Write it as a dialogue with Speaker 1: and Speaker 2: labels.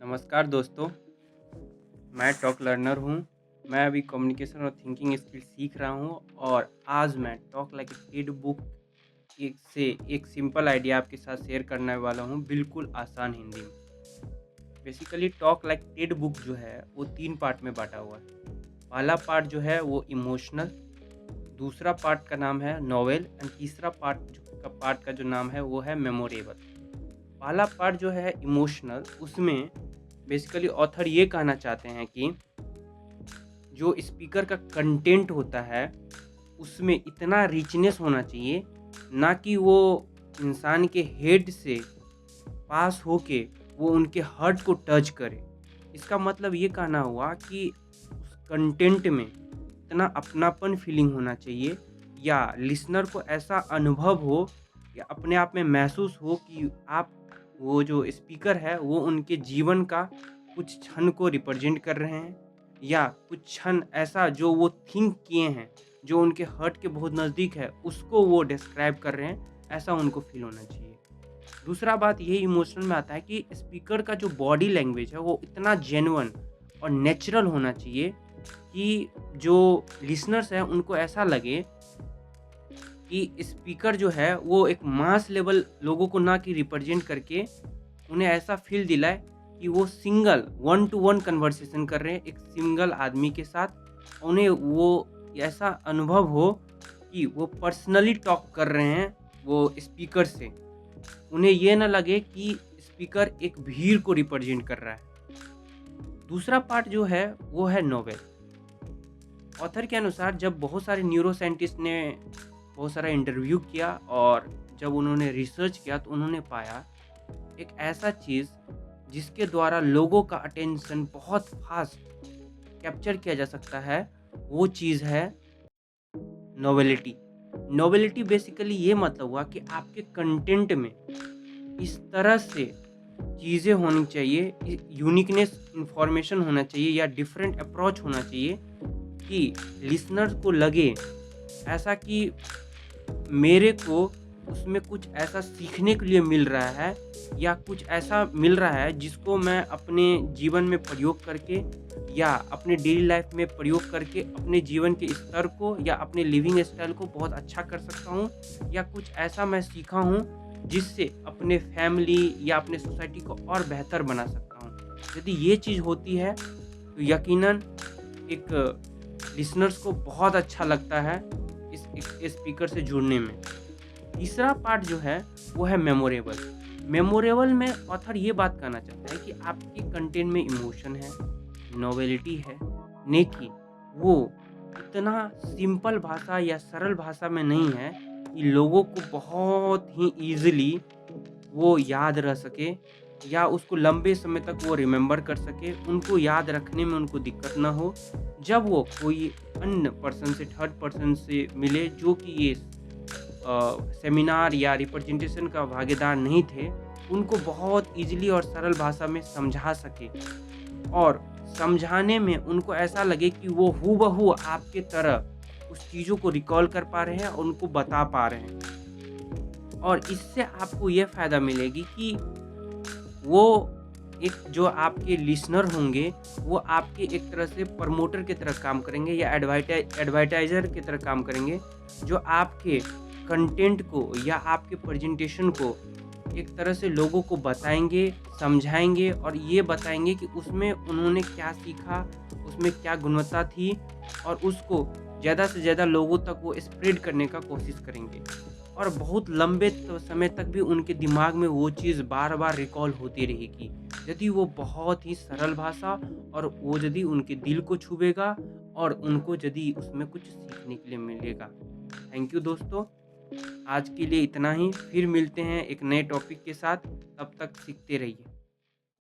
Speaker 1: नमस्कार दोस्तों, मैं टॉक लर्नर हूँ। मैं अभी कम्युनिकेशन और थिंकिंग स्किल सीख रहा हूँ और आज मैं talk like a kid book एक सिंपल आइडिया आपके साथ शेयर करने वाला हूँ, बिल्कुल आसान हिंदी में। Basically talk like kid book जो है वो 3 पार्ट में बाँटा हुआ है। पहला पार्ट जो है वो इमोशनल, दूसरा पार्ट का नाम है नॉवेल एंड तीसरा पार्ट का जो नाम है वो है मेमोरेबल। पहला पार्ट जो है इमोशनल, उसमें बेसिकली ऑथर ये कहना चाहते हैं कि जो स्पीकर का कंटेंट होता है, उसमें इतना रिचनेस होना चाहिए, ना कि वो इंसान के हेड से पास होके वो उनके हार्ट को टच करे। इसका मतलब ये कहना हुआ कि उस कंटेंट में इतना अपनापन फीलिंग होना चाहिए या लिसनर को ऐसा अनुभव हो या अपने आप में महसूस हो कि आप वो जो स्पीकर है वो उनके जीवन का कुछ क्षण को रिप्रेजेंट कर रहे हैं या कुछ क्षण ऐसा जो वो थिंक किए हैं, जो उनके हार्ट के बहुत नज़दीक है, उसको वो डिस्क्राइब कर रहे हैं, ऐसा उनको फील होना चाहिए। दूसरा बात ये इमोशनल में आता है कि स्पीकर का जो बॉडी लैंग्वेज है वो इतना जेन्युइन और नेचुरल होना चाहिए कि जो लिसनर्स हैं उनको ऐसा लगे कि स्पीकर जो है वो एक मास लेवल लोगों को ना कि रिप्रेजेंट करके उन्हें ऐसा फील दिलाए कि वो single one two one conversation कर रहे हैं एक सिंगल आदमी के साथ। उन्हें वो ऐसा अनुभव हो कि वो पर्सनली टॉक कर रहे हैं वो स्पीकर से। उन्हें ये ना लगे कि स्पीकर एक भीड़ को रिप्रेजेंट कर रहा है। दूसरा पार्ट जो है वो है नोवेल। ऑथर के अनुसार जब बहुत सारे न्यूरो साइंटिस्ट ने बहुत सारा इंटरव्यू किया और जब उन्होंने रिसर्च किया तो उन्होंने पाया एक ऐसा चीज़ जिसके द्वारा लोगों का अटेंशन बहुत फास्ट कैप्चर किया जा सकता है, वो चीज़ है नोवेलिटी। नोवेलिटी बेसिकली ये मतलब हुआ कि आपके कंटेंट में इस तरह से चीज़ें होनी चाहिए, यूनिकनेस इंफॉर्मेशन होना चाहिए या डिफरेंट अप्रोच होना चाहिए कि लिसनर्स को लगे ऐसा कि मेरे को उसमें कुछ ऐसा सीखने के लिए मिल रहा है या कुछ ऐसा मिल रहा है जिसको मैं अपने जीवन में प्रयोग करके या अपने डेली लाइफ में प्रयोग करके अपने जीवन के स्तर को या अपने लिविंग स्टाइल को बहुत अच्छा कर सकता हूँ या कुछ ऐसा मैं सीखा हूँ जिससे अपने फैमिली या अपने सोसाइटी को और बेहतर बना सकता हूँ। यदि ये चीज़ होती है तो यकीनन एक लिसनर्स को बहुत अच्छा लगता है इस स्पीकर से जुड़ने में। तीसरा पार्ट जो है वो है मेमोरेबल। मेमोरेबल में ऑथर ये बात कहना चाहता है कि आपके कंटेंट में इमोशन है, नोवेलिटी है, नेकी वो इतना सिंपल भाषा या सरल भाषा में नहीं है कि लोगों को बहुत ही ईज़िली वो याद रह सके या उसको लंबे समय तक वो रिमेंबर कर सके, उनको याद रखने में उनको दिक्कत ना हो। जब वो कोई अन्य पर्सन से थर्ड पर्सन से मिले जो कि ये सेमिनार या रिप्रेजेंटेशन का भागीदार नहीं थे, उनको बहुत ईज़िली और सरल भाषा में समझा सके और समझाने में उनको ऐसा लगे कि वो हूबहू आपके तरह उस चीज़ों को रिकॉल कर पा रहे हैं और उनको बता पा रहे हैं। और इससे आपको ये फ़ायदा मिलेगी कि वो एक जो आपके लिसनर होंगे, वो आपके एक तरह से प्रमोटर की तरह काम करेंगे या एडवर्टाइज़र की तरह काम करेंगे, जो आपके कंटेंट को या आपके प्रेजेंटेशन को एक तरह से लोगों को बताएँगे, समझाएँगे और ये बताएँगे कि उसमें उन्होंने क्या सीखा, उसमें क्या गुणवत्ता थी और उसको ज़्यादा से ज़्यादा लोगों तक वो स्प्रेड करने का कोशिश करेंगे। और बहुत लंबे समय तक भी उनके दिमाग में वो चीज़ बार-बार रिकॉल होती रहेगी। यदि वो बहुत ही सरल भाषा और वो यदि उनके दिल को छुएगा और उनको यदि उसमें कुछ सीखने के लिए मिलेगा। थैंक यू दोस्तों। आज के लिए इतना ही, फिर मिलते हैं एक नए टॉपिक के साथ, तब तक सीखते रहिए।